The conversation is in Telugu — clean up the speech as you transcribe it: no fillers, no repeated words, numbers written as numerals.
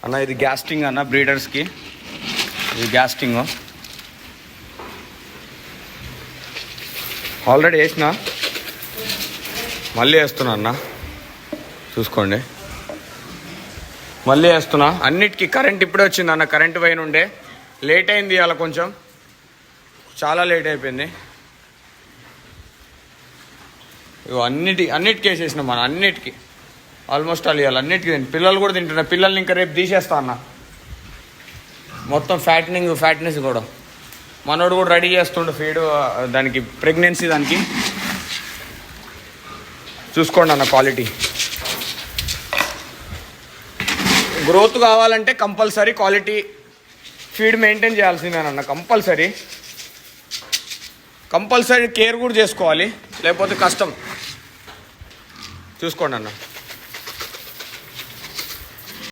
అన్న ఇది గ్యాస్టింగ్ అన్న బ్రీడర్స్కి, ఇది గ్యాస్టింగ్ ఆల్రెడీ వేసిన, మళ్ళీ వేస్తున్నా అన్న, చూసుకోండి మళ్ళీ వేస్తున్నా. అన్నిటికీ కరెంట్ ఇప్పుడే వచ్చింది అన్న, కరెంట్ పైన ఉండే లేట్ అయింది అలా, కొంచెం చాలా లేట్ అయిపోయింది. అన్నిటికీ వేసేసినాం మనం, అన్నిటికీ ఆల్మోస్ట్ ఆల్ ఇవ్వాలి, అన్నిటికీ పిల్లలు కూడా తింటున్నారు. పిల్లల్ని ఇంకా రేపు తీసేస్తా అన్న, మొత్తం ఫ్యాట్నెస్ కూడా మనోడు కూడా రెడీ చేస్తుండు ఫీడ్ దానికి, ప్రెగ్నెన్సీ దానికి. చూసుకోండి అన్న క్వాలిటీ. గ్రోత్ కావాలంటే కంపల్సరీ క్వాలిటీ ఫీడ్ మెయింటైన్ చేయాల్సిందేనన్న, కంపల్సరీ కేర్ కూడా చేసుకోవాలి, లేకపోతే కష్టం. చూసుకోండి అన్న.